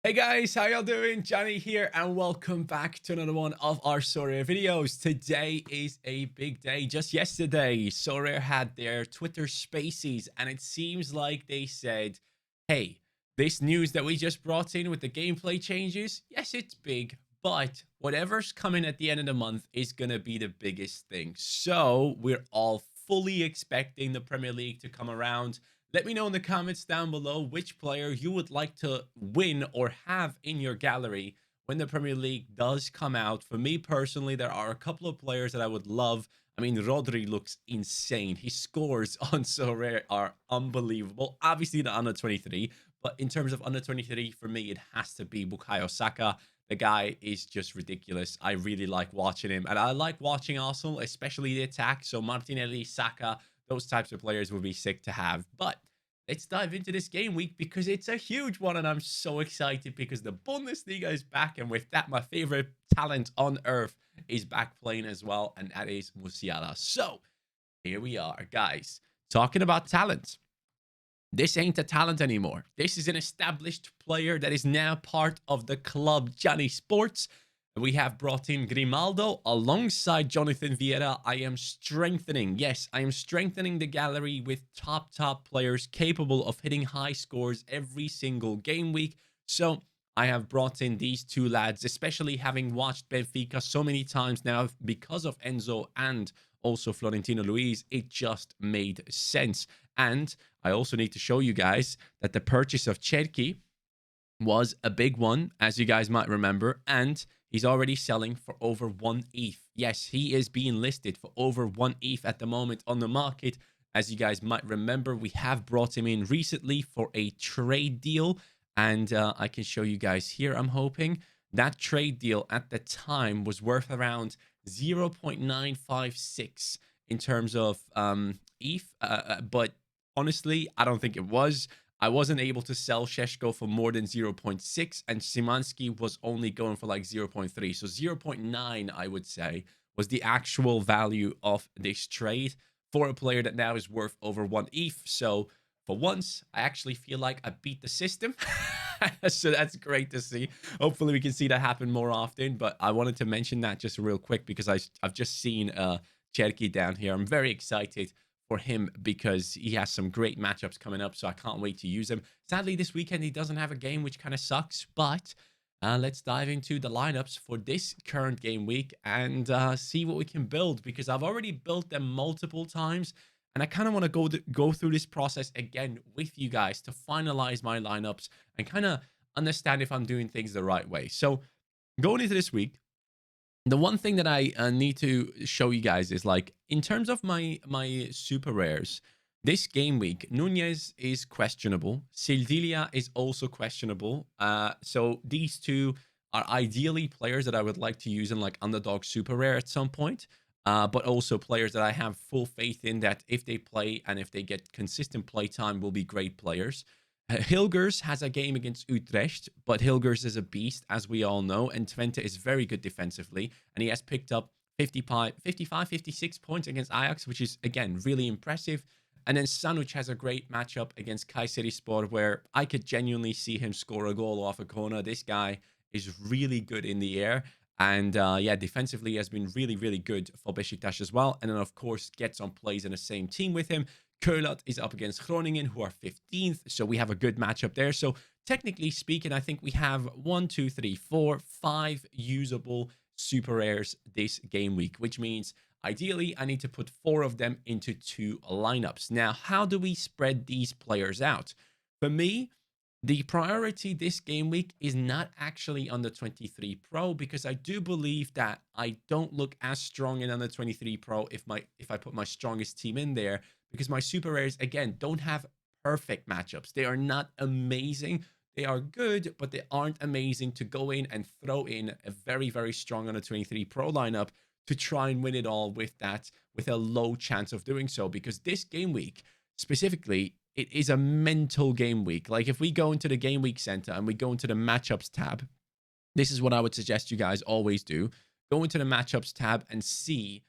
Hey guys, how y'all doing? Johnny here, and welcome back to another one of our Sorare videos. Today is a big day. Just yesterday, Sorare had their Twitter Spaces, and it seems like they said, hey, this news that we just brought in with the gameplay changes, yes, it's big, but whatever's coming at the end of the month is going to be the biggest thing. So we're all fully expecting the Premier League to come around. Let me know in the comments down below which player you would like to win or have in your gallery when the Premier League does come out. For me personally, there are a couple of players that I would love. I mean, Rodri looks insane. His scores on Sorare are unbelievable. Obviously, the under 23, but in terms of under 23, for me, it has to be Bukayo Saka. The guy is just ridiculous. I really like watching him, and I like watching Arsenal, especially the attack. So Martinelli, Saka, those types of players would be sick to have. But let's dive into this game week because it's a huge one, and I'm so excited because the Bundesliga is back, and with that, my favorite talent on earth is back playing as well, and that is Musiala. So here we are, guys, talking about talent. This ain't a talent anymore. This is an established player that is now part of the club Johnny Sports. We have brought in Grimaldo alongside Jonathan Vieira. I am strengthening, yes, I am strengthening the gallery with top players capable of hitting high scores every single game week. So I have brought in these two lads, especially having watched Benfica so many times now because of Enzo and also Florentino Luis. It just made sense. And I also need to show you guys that the purchase of Cherki was a big one, as you guys might remember, and he's already selling for over 1 ETH. Yes, he is being listed for over 1 ETH at the moment on the market. As you guys might remember, we have brought him in recently for a trade deal, and I can show you guys here, I'm hoping. That trade deal at the time was worth around 0.956 in terms of ETH, but honestly, I don't think it was. I wasn't able to sell Sheshko for more than 0.6, and Szymanski was only going for like 0.3. So 0.9, I would say, was the actual value of this trade for a player that now is worth over 1 ETH. So for once, I actually feel like I beat the system. So that's great to see. Hopefully we can see that happen more often. But I wanted to mention that just real quick because I've just seen Cherki down here. I'm very excited for him because he has some great matchups coming up, so I can't wait to use him. Sadly, this weekend he doesn't have a game, which kind of sucks, but let's dive into the lineups for this current game week and see what we can build, because I've already built them multiple times, and I kind of want to go through this process again with you guys to finalize my lineups and kind of understand if I'm doing things the right way. So going into this week, the one thing that I need to show you guys is, like, in terms of my super rares, this game week, Nunez is questionable. Sildilia is also questionable. So these two are ideally players that I would like to use in like underdog super rare at some point. But also players that I have full faith in that if they play and if they get consistent play time will be great players. Hilgers has a game against Utrecht, but Hilgers is a beast, as we all know, and Twente is very good defensively, and he has picked up 55, 56 points against Ajax, which is, again, really impressive. And then Sanuc has a great matchup against Kayserispor, where I could genuinely see him score a goal off a corner. This guy is really good in the air, and yeah, defensively has been really good for Besiktas as well. And then, of course, gets on plays in the same team with him. Keulat is up against Groningen, who are 15th, so we have a good matchup there. So technically speaking, I think we have 1, 2, 3, 4, 5 usable super rares this game week, which means ideally I need to put 4 of them into 2 lineups. Now, how do we spread these players out? For me, the priority this game week is not actually on the 23 Pro, because I do believe that I don't look as strong in under 23 Pro if I put my strongest team in there, because my super rares, again, don't have perfect matchups. They are not amazing. They are good, but they aren't amazing to go in and throw in a very strong under 23 Pro lineup to try and win it all with that, with a low chance of doing so, because this game week specifically, it is a mental game week. Like, if we go into the game week center and we go into the matchups tab, this is what I would suggest you guys always do. Go into the matchups tab and see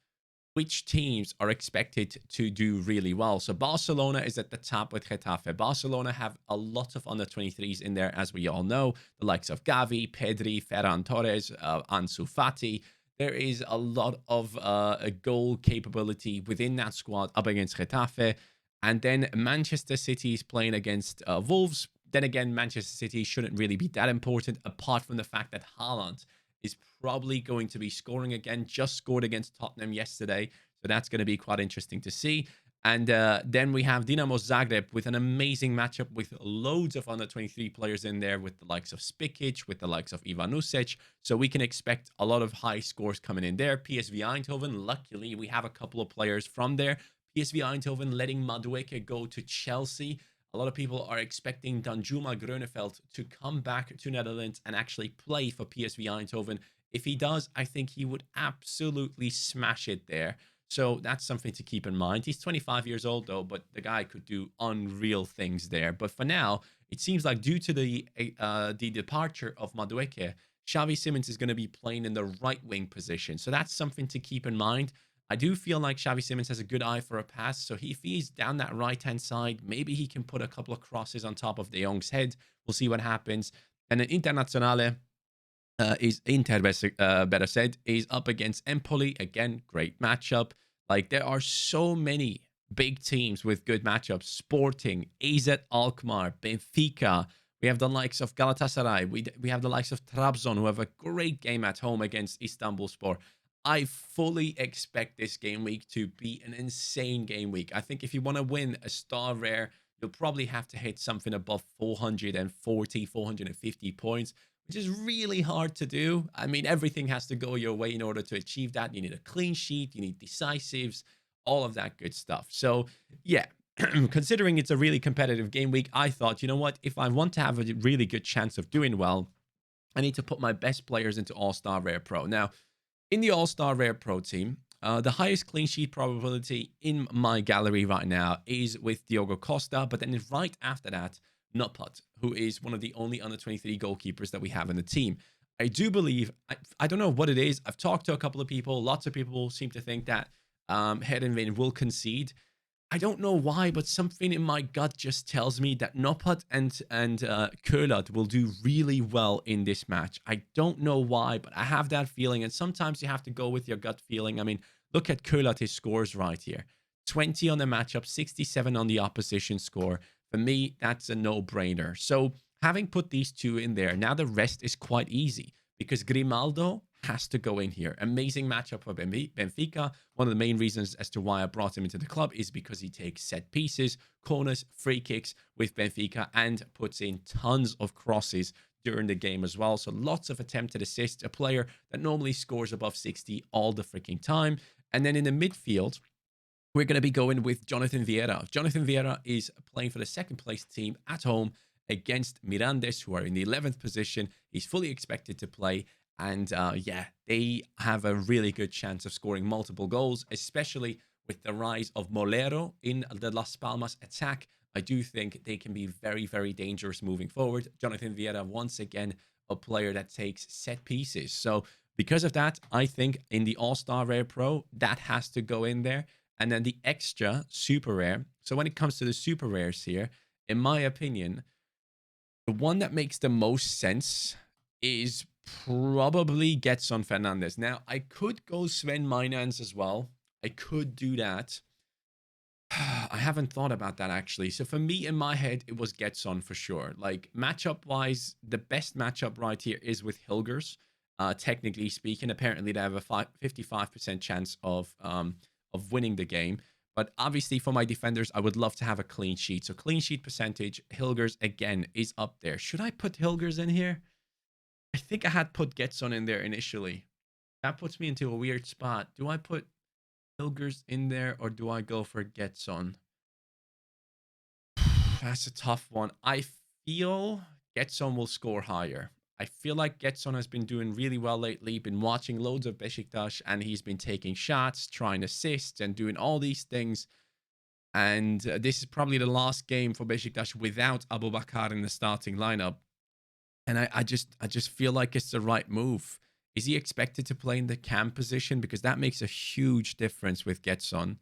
which teams are expected to do really well. So Barcelona is at the top with Getafe. Barcelona have a lot of under 23s in there, as we all know, the likes of Gavi, Pedri, Ferran Torres, Ansu Fati. There is a lot of a goal capability within that squad up against Getafe. And then Manchester City is playing against Wolves. Then again, Manchester City shouldn't really be that important, apart from the fact that Haaland is probably going to be scoring again. Just scored against Tottenham yesterday. So that's going to be quite interesting to see. And then we have Dinamo Zagreb with an amazing matchup with loads of under 23 players in there, with the likes of Spikic, with the likes of Ivanusic. So we can expect a lot of high scores coming in there. PSV Eindhoven, luckily, we have a couple of players from there. PSV Eindhoven letting Madueke go to Chelsea. A lot of people are expecting Danjuma Groeneveld to come back to Netherlands and actually play for PSV Eindhoven. If he does, I think he would absolutely smash it there. So that's something to keep in mind. He's 25 years old, though, but the guy could do unreal things there. But for now, it seems like due to the departure of Madueke, Xavi Simons is going to be playing in the right wing position. So that's something to keep in mind. I do feel like Xavi Simons has a good eye for a pass. So if he's down that right-hand side, maybe he can put a couple of crosses on top of De Jong's head. We'll see what happens. And then Internazionale better said, is up against Empoli. Again, great matchup. Like, there are so many big teams with good matchups. Sporting, AZ Alkmaar, Benfica. We have the likes of Galatasaray. We have the likes of Trabzon, who have a great game at home against Istanbulspor. I fully expect this game week to be an insane game week. I think if you want to win a star rare, you'll probably have to hit something above 440, 450 points, which is really hard to do. I mean, everything has to go your way in order to achieve that. You need a clean sheet, you need decisives, all of that good stuff. So, yeah, considering it's a really competitive game week, I thought, you know what, if I want to have a really good chance of doing well, I need to put my best players into All-Star Rare Pro. Now, in the All-Star Rare Pro team, the highest clean sheet probability in my gallery right now is with Diogo Costa, but then right after that, Noppert, who is one of the only under 23 goalkeepers that we have in the team. I do believe, I don't know what it is. I've talked to a couple of people. Lots of people seem to think that Heerenveen will concede. I don't know why, but something in my gut just tells me that Noppert and Köhler will do really well in this match. I don't know why, but I have that feeling. And sometimes you have to go with your gut feeling. I mean, look at Köhler, his scores right here. 20 on the matchup, 67 on the opposition score. For me, that's a no-brainer. So having put these two in there, now the rest is quite easy because Grimaldo has to go in here. Amazing matchup for Benfica. One of the main reasons as to why I brought him into the club is because he takes set pieces, corners, free kicks with Benfica and puts in tons of crosses during the game as well. So lots of attempted assists, a player that normally scores above 60 all the freaking time. And then in the midfield, we're going to be going with Jonathan Vieira. Jonathan Vieira is playing for the second place team at home against Mirandes, who are in the 11th position. He's fully expected to play. And yeah, they have a really good chance of scoring multiple goals, especially with the rise of Molero in the Las Palmas attack. I do think they can be very, very dangerous moving forward. Jonathan Vieira, once again, a player that takes set pieces. So because of that, I think in the All-Star Rare Pro, that has to go in there. And then the extra super rare. So when it comes to the super rares here, in my opinion, the one that makes the most sense is probably Getson Fernandez. Now, I could go Sven Mynans as well. I could do that. I haven't thought about that, actually. So for me, in my head, it was Getson for sure. Like, matchup-wise, the best matchup right here is with Hilgers. Technically speaking, apparently they have a 55% chance of winning the game. But obviously, for my defenders, I would love to have a clean sheet. So clean sheet percentage, Hilgers, again, is up there. Should I put Hilgers in here? I think I had put Getson in there initially. That puts me into a weird spot. Do I put Hilgers in there or do I go for Getson? That's a tough one. I feel Getson will score higher. I feel like Getson has been doing really well lately. Been watching loads of Besiktas and he's been taking shots, trying assists and doing all these things. And this is probably the last game for Besiktas without Abubakar in the starting lineup. And I just feel like it's the right move. Is he expected to play in the cam position? Because that makes a huge difference with Getson.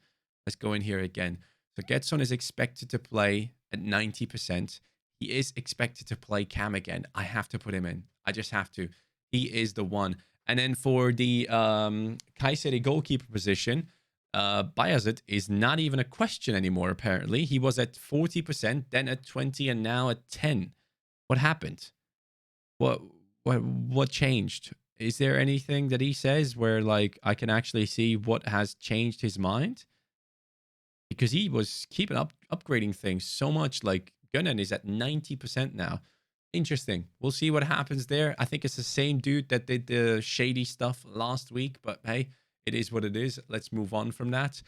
Let's go in here again. So Getson is expected to play at 90%. He is expected to play cam again. I have to put him in. I just have to. He is the one. And then for the Kayseri goalkeeper position, Bayazit is not even a question anymore, apparently. He was at 40%, then at 20, and now at 10. What happened? What what changed? Is there anything that he says where like I can actually see what has changed his mind? Because he was keeping upgrading things so much. Like Gunnan is at 90% now. Interesting. We'll see what happens there. I think it's the same dude that did the shady stuff last week, but hey, it is what it is. Let's move on from that.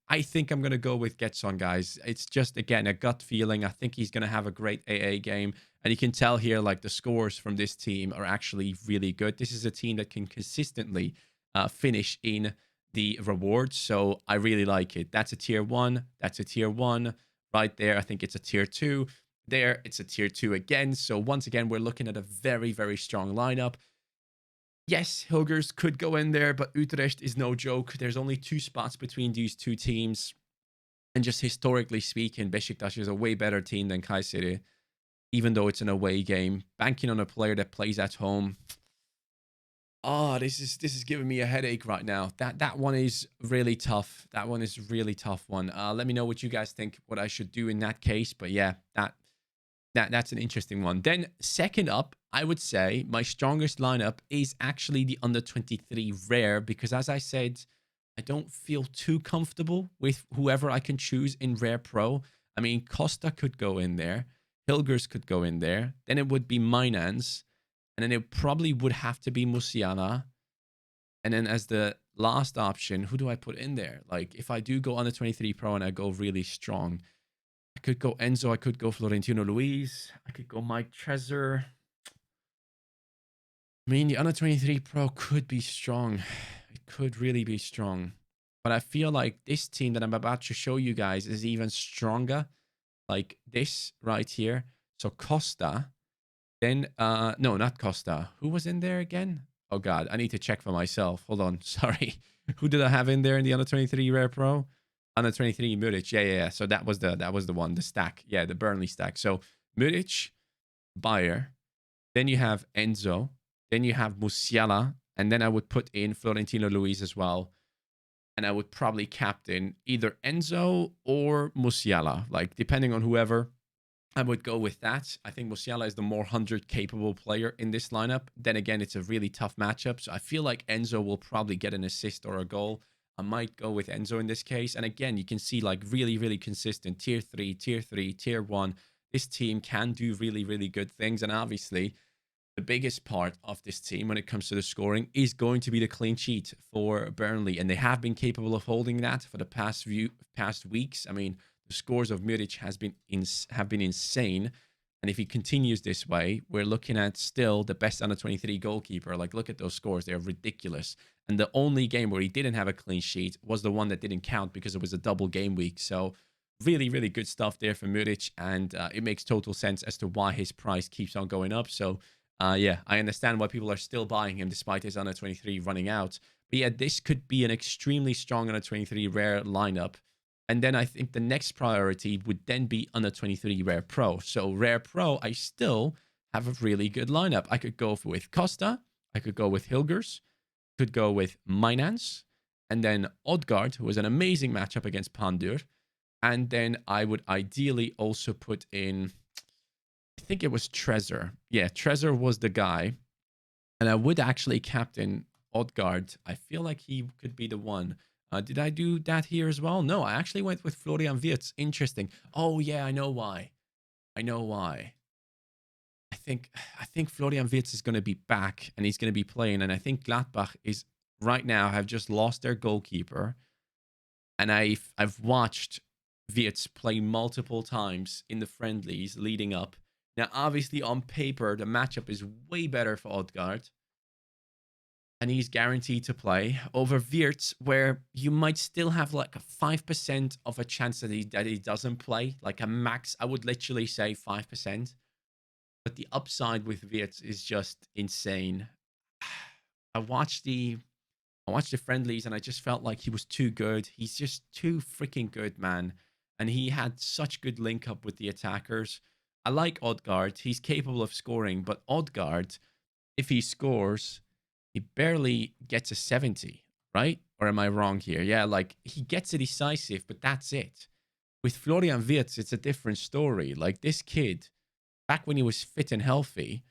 I think I'm gonna go with Getson, guys. It's just again a gut feeling. I think he's gonna have a great AA game, and you can tell here like the scores from this team are actually really good. This is a team that can consistently finish in the rewards, so I really like it. That's a tier 1. That's a tier 1 right there. I think it's a tier 2. There, it's a tier 2 again. So once again, we're looking at a very, very strong lineup. Yes, Hilgers could go in there, but Utrecht is no joke. There's only 2 spots between these 2 teams. And just historically speaking, Beşiktaş is a way better team than Kayseri, even though it's an away game. Banking on a player that plays at home. Oh, this is giving me a headache right now. That one is really tough. That one is really tough one. Let me know what you guys think, what I should do in that case. But yeah, that's an interesting one. Then second up, I would say my strongest lineup is actually the under 23 rare, because as I said, I don't feel too comfortable with whoever I can choose in rare pro. I mean, Costa could go in there. Hilgers could go in there. Then it would be Minans. And then it probably would have to be Musiala. And then as the last option, who do I put in there? Like if I do go under 23 pro and I go really strong, I could go Enzo. I could go Florentino Luis. I could go Mike Trezor. I mean, the under 23 pro could be strong. It could really be strong. But I feel like this team that I'm about to show you guys is even stronger. Like this right here. So Costa. Then, no, not Costa. Who was in there again? Oh, God. I need to check for myself. Hold on. Sorry. Who did I have in there in the under 23 Rare Pro? Under 23 Muric. Yeah. So that was the one, the stack. Yeah, the Burnley stack. So Muric, Bayer. Then you have Enzo. Then you have Musiala. And then I would put in Florentino Luis as well. And I would probably captain either Enzo or Musiala, like depending on whoever. I would go with that. I think Musiala is the more 100 capable player in this lineup. Then again, it's a really tough matchup. So I feel like Enzo will probably get an assist or a goal. I might go with Enzo in this case. And again, you can see like really, really consistent tier 3, tier 3, tier 1. This team can do really, really good things. And obviously, the biggest part of this team when it comes to the scoring is going to be the clean sheet for Burnley. And they have been capable of holding that for the past weeks. I mean, the scores of Muric have been insane. And if he continues this way, we're looking at still the best under 23 goalkeeper. Like, look at those scores. They're ridiculous. And the only game where he didn't have a clean sheet was the one that didn't count because it was a double game week. So really, really good stuff there for Muric. And it makes total sense as to why his price keeps on going up. So yeah, I understand why people are still buying him despite his under 23 running out. But yeah, this could be an extremely strong under 23 rare lineup. And then I think the next priority would then be under 23 Rare Pro. So Rare Pro, I still have a really good lineup. I could go with Costa. I could go with Hilgers. Could go with Minans. And then Odgaard, who was an amazing matchup against Pandur. And then I would ideally also put in, I think it was Trezor. Yeah, Trezor was the guy. And I would actually captain Odgaard. I feel like he could be the one. Did I do that here as well? No, I actually went with Florian Wirtz. Interesting. Oh, yeah, I know why. I know why. I think Florian Wirtz is going to be back and he's going to be playing. And I think Gladbach is right now have just lost their goalkeeper. And I've watched Wirtz play multiple times in the friendlies leading up. Now, obviously, on paper, the matchup is way better for Odgaard. And he's guaranteed to play over Wirtz, where you might still have like a 5% of a chance that he doesn't play, like a max. I would literally say 5%. But the upside with Wirtz is just insane. I watched the I watched the friendlies and I just felt like he was too good. He's just too freaking good, man. And he had such good link up with the attackers. I like Odgaard. He's capable of scoring, but Odgaard, if he scores, he barely gets a 70, right? Or am I wrong here? Yeah, like he gets a decisive, but that's it. With Florian Wirtz, it's a different story. Like this kid, back when he was fit and healthy,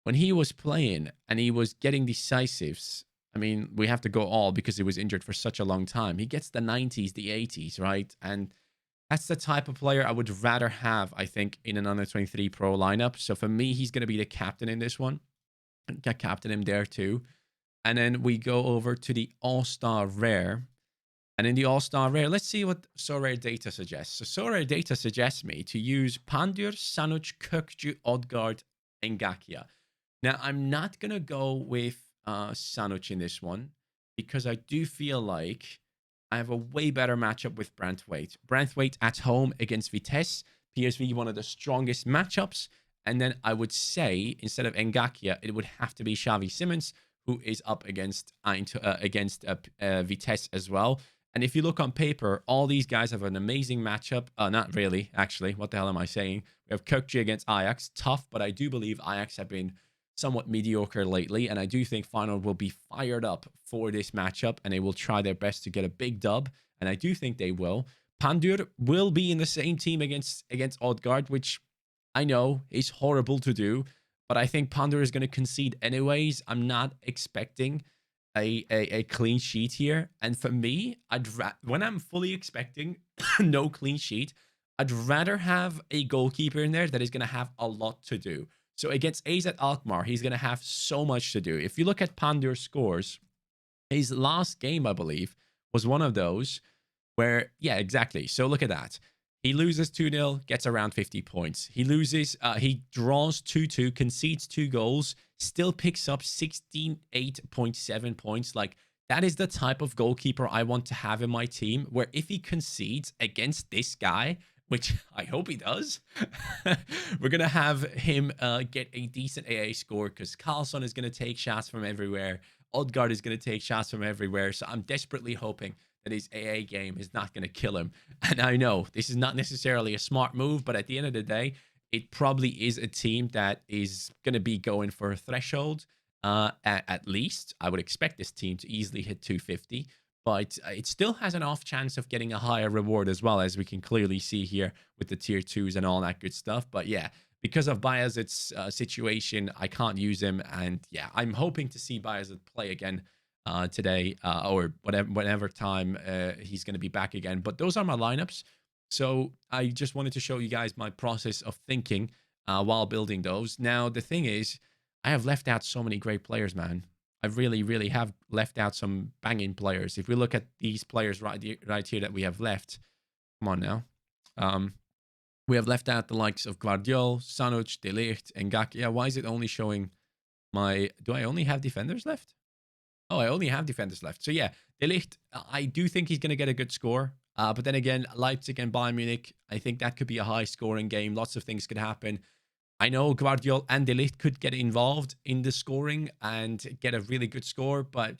when he was playing and he was getting decisives, I mean, we have to go all because he was injured for such a long time. He gets the 90s, the 80s, right? And that's the type of player I would rather have, I think, in an under 23 pro lineup. So for me, he's going to be the captain in this one. I captain him there too. And then we go over to the All-Star Rare. And in the All-Star Rare, let's see what Sorare data suggests. So Sorare data suggests me to use Pandur, Sanuc, Kökçü, Odgaard, and Ngakia. Now, I'm not going to go with Sanuc in this one because I do feel like I have a way better matchup with Brandtwaite. Brandtwaite at home against Vitesse. PSV, one of the strongest matchups. And then I would say, instead of Ngakia, it would have to be Xavi Simons, who is up against Vitesse as well. And if you look on paper, all these guys have an amazing matchup. Not really, actually. What the hell am I saying? We have Kökçü against Ajax. Tough, but I do believe Ajax have been somewhat mediocre lately, and I do think Feyenoord will be fired up for this matchup, and they will try their best to get a big dub, and I do think they will. Pandur will be in the same team against Odgaard, which I know is horrible to do, but I think Pandur is going to concede anyways. I'm not expecting a clean sheet here, and for me, when I'm fully expecting no clean sheet, I'd rather have a goalkeeper in there that is going to have a lot to do. So against AZ Alkmaar, he's going to have so much to do. If you look at Pandur's scores, his last game, I believe, was one of those where, yeah, exactly. So look at that. He loses 2-0, gets around 50 points. He loses, he draws 2-2, concedes 2 goals, still picks up 68.7 points. Like, that is the type of goalkeeper I want to have in my team, where if he concedes against this guy, which I hope he does, we're going to have him get a decent AA score because Carlson is going to take shots from everywhere. Odgaard is going to take shots from everywhere. So I'm desperately hoping that his AA game is not going to kill him. And I know this is not necessarily a smart move, but at the end of the day, it probably is a team that is going to be going for a threshold. At least I would expect this team to easily hit 250. But it still has an off chance of getting a higher reward as well, as we can clearly see here with the tier 2s and all that good stuff. But yeah, because of Bayazit's situation, I can't use him. And yeah, I'm hoping to see Bayazit play again today or whatever time he's going to be back again. But those are my lineups. So I just wanted to show you guys my process of thinking while building those. Now, the thing is, I have left out so many great players, man. I really, really have left out some banging players. If we look at these players right here that we have left, come on now. We have left out the likes of Guardiol, Sanuc, De Ligt, and Gak. Yeah, why is it only showing my... Do I only have defenders left? Oh, I only have defenders left. So yeah, De Ligt, I do think he's going to get a good score. But then again, Leipzig and Bayern Munich, I think that could be a high-scoring game. Lots of things could happen. I know Guardiol and De Ligt could get involved in the scoring and get a really good score, but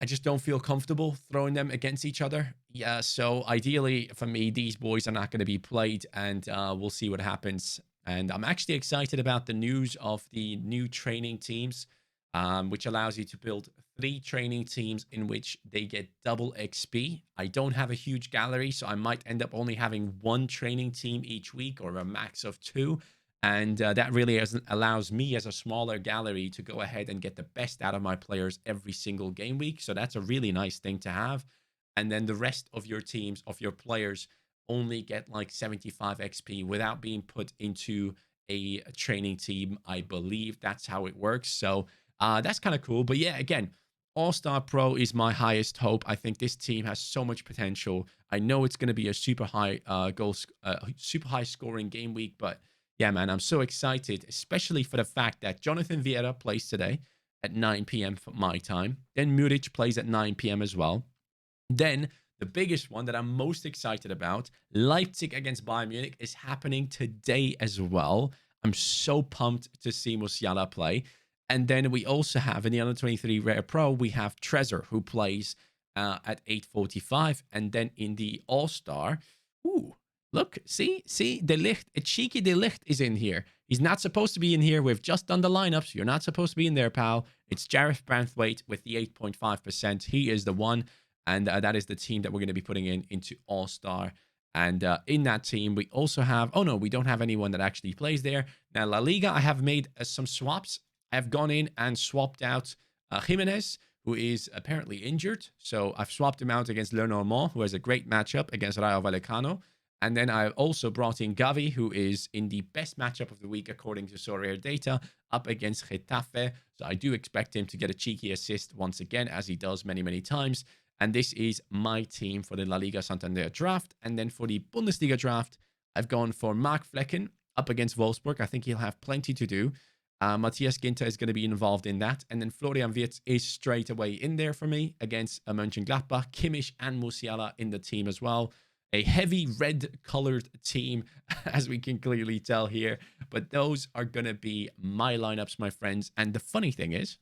I just don't feel comfortable throwing them against each other. Yeah, so ideally for me, these boys are not going to be played, and we'll see what happens. And I'm actually excited about the news of the new training teams, which allows you to build 3 training teams in which they get double XP. I don't have a huge gallery, so I might end up only having 1 training team each week or a max of 2. And that really allows me as a smaller gallery to go ahead and get the best out of my players every single game week. So that's a really nice thing to have. And then the rest of your teams, of your players, only get like 75 XP without being put into a training team. I believe that's how it works. So that's kind of cool. But yeah, again, All-Star Pro is my highest hope. I think this team has so much potential. I know it's going to be a super high super high scoring game week, but yeah, man, I'm so excited, especially for the fact that Jonathan Vieira plays today at 9 p.m. for my time. Then Muric plays at 9 p.m. as well. Then the biggest one that I'm most excited about, Leipzig against Bayern Munich, is happening today as well. I'm so pumped to see Musiala play. And then we also have in the under 23 Rare Pro, we have Trezor, who plays at 845. And then in the All Star, ooh, look, see, De Ligt, a cheeky De Ligt is in here. He's not supposed to be in here. We've just done the lineups. You're not supposed to be in there, pal. It's Jareth Branthwaite with the 8.5%. He is the one. And that is the team that we're going to be putting into All Star. And in that team, we also have, oh no, we don't have anyone that actually plays there. Now, La Liga, I have made some swaps. I've gone in and swapped out Jimenez, who is apparently injured. So I've swapped him out against Le Normand, who has a great matchup against Rayo Vallecano. And then I also brought in Gavi, who is in the best matchup of the week, according to Sorare data, up against Getafe. So I do expect him to get a cheeky assist once again, as he does many, many times. And this is my team for the La Liga Santander draft. And then for the Bundesliga draft, I've gone for Mark Flecken up against Wolfsburg. I think he'll have plenty to do. Matthias Ginter is going to be involved in that. And then Florian Wirtz is straight away in there for me against Mönchengladbach. Kimmich and Musiala in the team as well. A heavy red-colored team, as we can clearly tell here. But those are going to be my lineups, my friends. And the funny thing is,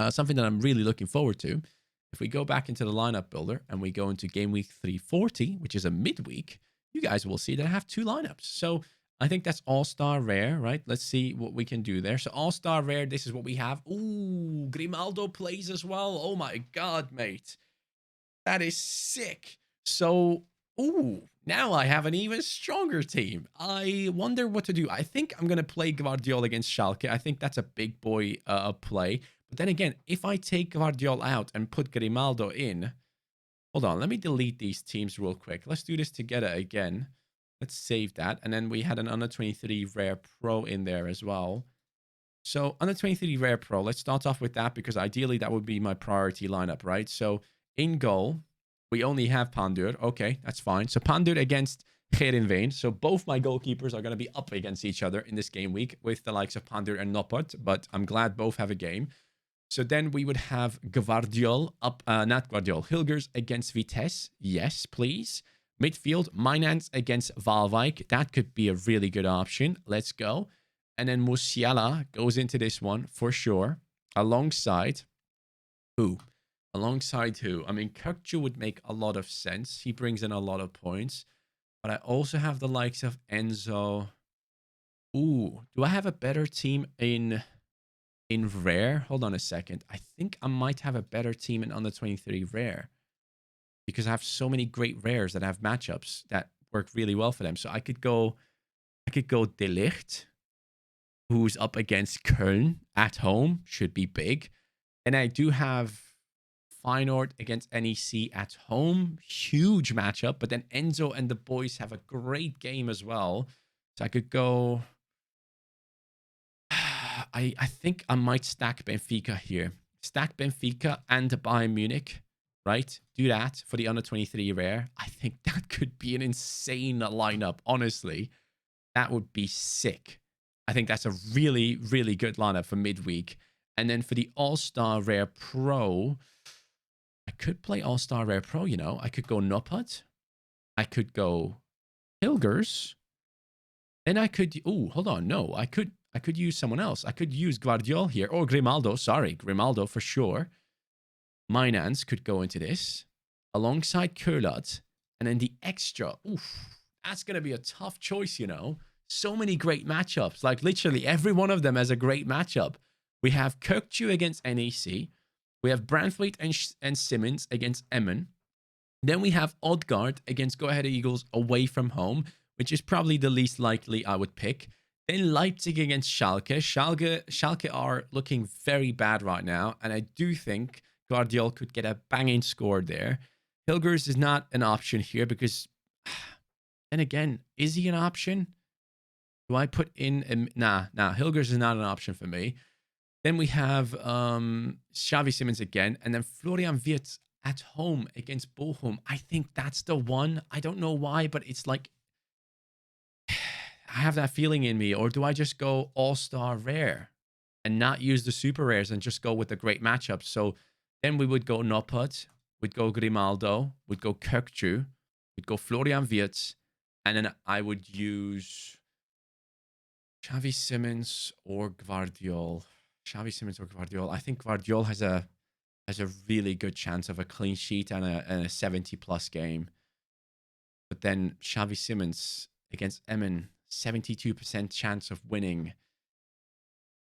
something that I'm really looking forward to, if we go back into the lineup builder and we go into Gameweek 340, which is a midweek, you guys will see that I have two lineups. So I think that's All-Star Rare, right? Let's see what we can do there. So All-Star Rare, this is what we have. Ooh, Grimaldo plays as well. Oh my God, mate. That is sick. So, ooh, now I have an even stronger team. I wonder what to do. I think I'm going to play Gvardiol against Schalke. I think that's a big boy play. But then again, if I take Gvardiol out and put Grimaldo in, hold on, let me delete these teams real quick. Let's do this together again. Let's save that. And then we had an under 23 Rare Pro in there as well. So under 23 Rare Pro, let's start off with that because ideally that would be my priority lineup, right? So in goal, we only have Pandur. Okay, that's fine. So Pandur against Heerenveen. So both my goalkeepers are going to be up against each other in this game week with the likes of Pandur and Noppert. But I'm glad both have a game. So then we would have Gvardiol up, not Gvardiol, Hilgers against Vitesse. Yes, please. Midfield, Mynans against Waalwijk. That could be a really good option. Let's go. And then Musiala goes into this one for sure. Alongside who? Alongside who? I mean, Kökçü would make a lot of sense. He brings in a lot of points. But I also have the likes of Enzo. Ooh, do I have a better team in Rare? Hold on a second. I think I might have a better team in under 23 Rare. Because I have so many great rares that have matchups that work really well for them. So I could go De Ligt, who's up against Köln at home, should be big. And I do have Feyenoord against NEC at home, huge matchup. But then Enzo and the boys have a great game as well. So I could go. I think I might stack Benfica here. Stack Benfica and Bayern Munich. Right? Do that for the under 23 Rare. I think that could be an insane lineup. Honestly, that would be sick. I think that's a really, really good lineup for midweek. And then for the All-Star Rare Pro, I could play All-Star Rare Pro, you know. I could go Noppert. I could go Hilgers. Then I could... Oh, hold on. No, I could use someone else. I could use Gvardiol here. Or Grimaldo. Sorry, Grimaldo for sure. Mynans could go into this alongside Kurlat. And then the extra. Oof, that's going to be a tough choice, you know. So many great matchups. Like literally every one of them has a great matchup. We have Kökçü against NEC. We have Branthwaite and Simmons against Emmen. Then we have Odgaard against Go Ahead Eagles away from home, which is probably the least likely I would pick. Then Leipzig against Schalke. Schalke are looking very bad right now. And I do think Gvardiol could get a banging score there. Hilgers is not an option here because, and again, is he an option? Do I put in... Nah, Hilgers is not an option for me. Then we have Xavi Simons again. And then Florian Wirtz at home against Bochum. I think that's the one. I don't know why, but it's like... I have that feeling in me. Or do I just go all-star rare and not use the super rares and just go with the great matchups? So then we would go Noppert, we'd go Grimaldo, we'd go Kökçü, we'd go Florian Wirtz, and then I would use Xavi Simons or Gvardiol. Xavi Simons or Guardiola. I think Guardiola has a really good chance of a clean sheet and a 70 plus game. But then Xavi Simons against Emin, 72% chance of winning.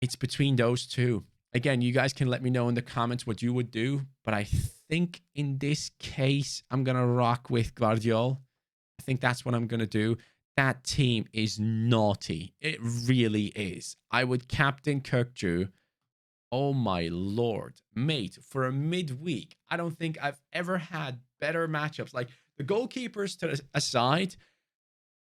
It's between those two. Again, you guys can let me know in the comments what you would do, but I think in this case, I'm going to rock with Guardiola. I think that's what I'm going to do. That team is naughty. It really is. I would captain Kirkju. Oh my lord. Mate, for a midweek, I don't think I've ever had better matchups. Like, the goalkeepers to the aside,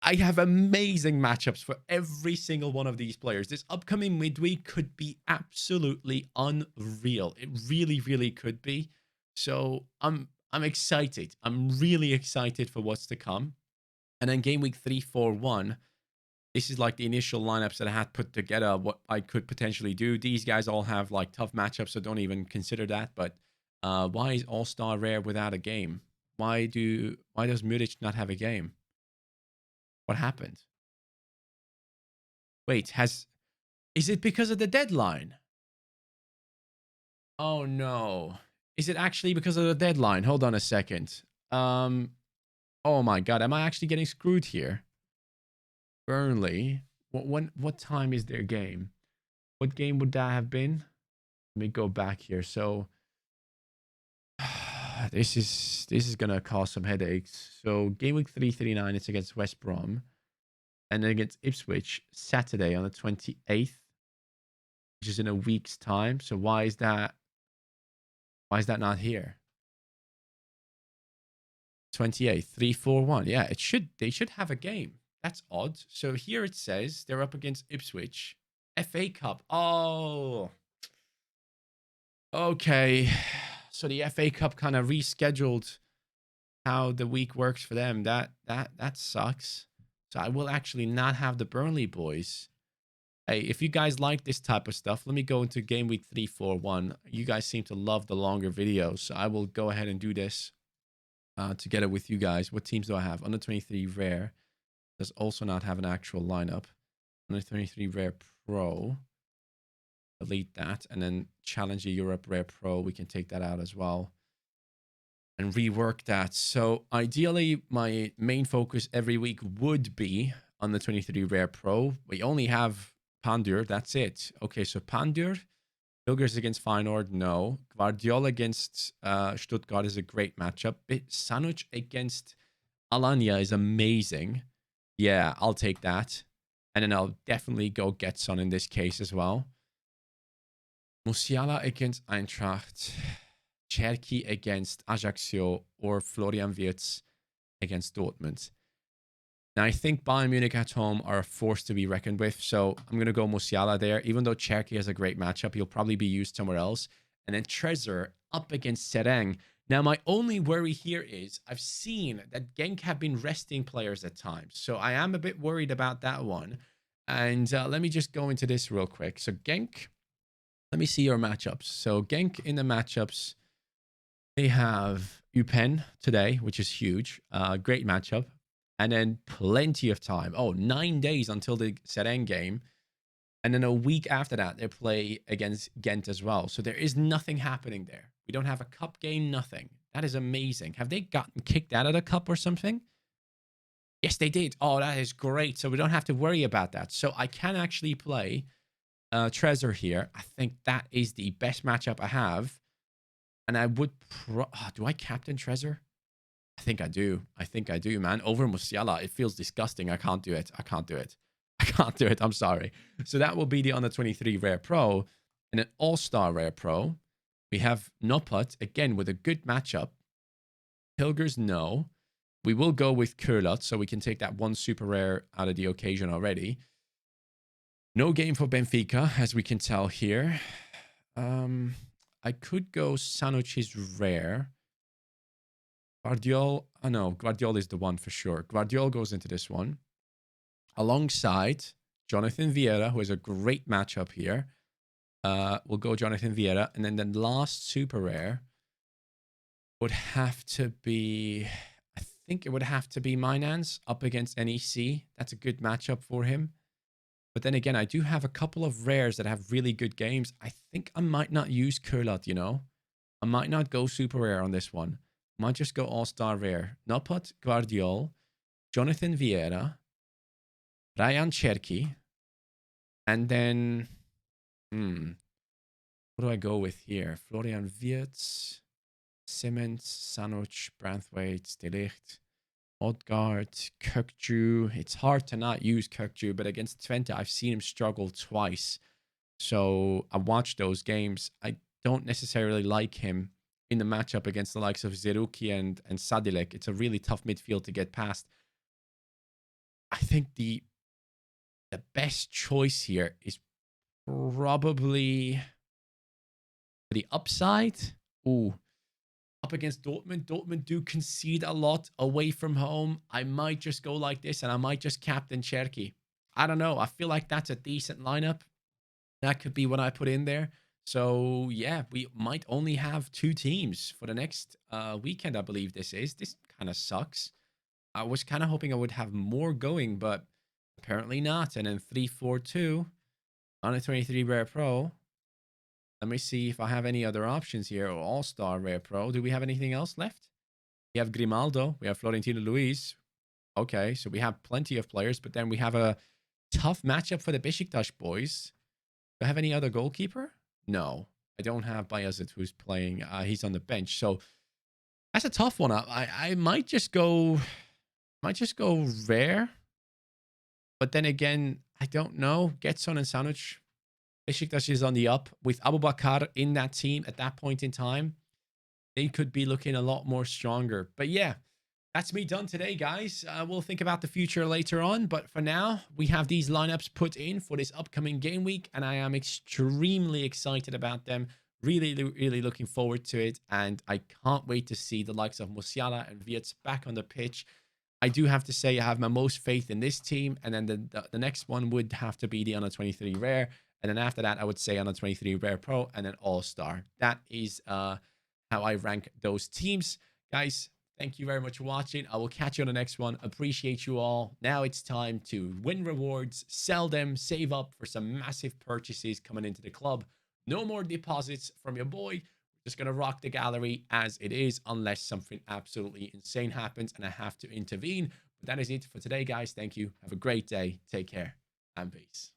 I have amazing matchups for every single one of these players. This upcoming midweek could be absolutely unreal. It really, really could be. So I'm excited. I'm really excited for what's to come. And then game week 341. This is like the initial lineups that I had put together, what I could potentially do. These guys all have like tough matchups, so don't even consider that. But why is All-Star Rare without a game? Why does Muric not have a game? What happened? Wait, is it because of the deadline? Oh no. Is it actually because of the deadline? Hold on a second. Oh my god, am I actually getting screwed here? Burnley. What time is their game? What game would that have been? Let me go back here. So this is gonna cause some headaches. So game week 339, it's against West Brom. And then against Ipswich Saturday on the 28th, which is in a week's time. So why is that not here? 28th, 341. Yeah, they should have a game. That's odd. So here it says they're up against Ipswich. FA Cup. Oh. Okay. So the FA Cup kind of rescheduled how the week works for them. That sucks. So I will actually not have the Burnley boys. Hey, if you guys like this type of stuff, let me go into game week 341. You guys seem to love the longer videos, so I will go ahead and do this together with you guys. What teams do I have? Under 23 rare does also not have an actual lineup. Under 23 rare pro, delete that, and then Challenger Europe rare pro, we can take that out as well and rework that. So ideally, my main focus every week would be on the 23 rare pro. We only have Pandur, that's it. Okay, so Pandur, Hilgers against Feyenoord, no. Guardiola against Stuttgart is a great matchup. Sanuc against Alanya is amazing. Yeah, I'll take that. And then I'll definitely go get Son in this case as well. Musiala against Eintracht. Cherki against Ajaccio, or Florian Wirtz against Dortmund. Now, I think Bayern Munich at home are a force to be reckoned with, so I'm going to go Musiala there. Even though Cherki has a great matchup, he'll probably be used somewhere else. And then Trezor up against Sereng. Now, my only worry here is I've seen that Genk have been resting players at times, so I am a bit worried about that one. And let me just go into this real quick. So Genk, let me see your matchups. So Genk in the matchups, they have Upen today, which is huge. Great matchup. And then plenty of time. Oh, 9 days until the Sereng game. And then a week after that, they play against Ghent as well. So there is nothing happening there. We don't have a cup game, nothing. That is amazing. Have they gotten kicked out of the cup or something? Yes, they did. Oh, that is great. So we don't have to worry about that. So I can actually play Trezor here. I think that is the best matchup I have. And I would... do I captain Trezor? I think I do. I think I do, man. Over Musiala, it feels disgusting. I can't do it. I can't do it. I can't do it. I'm sorry. So that will be the under 23 Rare Pro. And an All-Star Rare Pro. We have Noppert, again, with a good matchup. Hilgers, no. We will go with Kurlat, so we can take that one super rare out of the occasion already. No game for Benfica, as we can tell here. I could go Sanucci's rare. Guardiola, oh no, Guardiola is the one for sure. Guardiola goes into this one. Alongside Jonathan Vieira, who has a great matchup here. We'll go Jonathan Vieira. And then the last super rare would have to be... I think it would have to be Minans up against NEC. That's a good matchup for him. But then again, I do have a couple of rares that have really good games. I think I might not use Kurlat, you know? I might not go super rare on this one. Might just go all-star rare. Nopat Guardiol, Jonathan Vieira, Ryan Cherky, and then... what do I go with here? Florian Wirtz, Simmons, Sanoch, Branthwaite, De Ligt, Odgaard, Kökju. It's hard to not use Kökju, but against Twente, I've seen him struggle twice. So I watched those games. I don't necessarily like him in the matchup against the likes of Zeruki and Sadilek. It's a really tough midfield to get past. I think the best choice here is probably the upside. Ooh, up against Dortmund. Dortmund do concede a lot away from home. I might just go like this, and I might just captain Cherky. I don't know. I feel like that's a decent lineup. That could be what I put in there. So, yeah, we might only have 2 teams for the next weekend, I believe this is. This kind of sucks. I was kind of hoping I would have more going, but apparently not. And then 3-4-2 on a 23 Rare Pro. Let me see if I have any other options here. All-Star Rare Pro. Do we have anything else left? We have Grimaldo. We have Florentino Luis. Okay, so we have plenty of players, but then we have a tough matchup for the Besiktas boys. Do I have any other goalkeeper? No, I don't have Bayazit who's playing. He's on the bench, so that's a tough one. I might just go rare, but then again, I don't know. Getson and Sanuc. Besiktas is on the up with Abubakar in that team at that point in time. They could be looking a lot more stronger. But yeah, that's me done today, guys. We'll think about the future later on. But for now, we have these lineups put in for this upcoming game week, and I am extremely excited about them. Really, really looking forward to it. And I can't wait to see the likes of Musiala and Wirtz back on the pitch. I do have to say I have my most faith in this team. And then the next one would have to be the Under 23 Rare. And then after that, I would say Under 23 Rare Pro and then All-Star. That is how I rank those teams. Guys, thank you very much for watching. I will catch you on the next one. Appreciate you all. Now it's time to win rewards, sell them, save up for some massive purchases coming into the club. No more deposits from your boy. We're just going to rock the gallery as it is unless something absolutely insane happens and I have to intervene. But that is it for today, guys. Thank you. Have a great day. Take care and peace.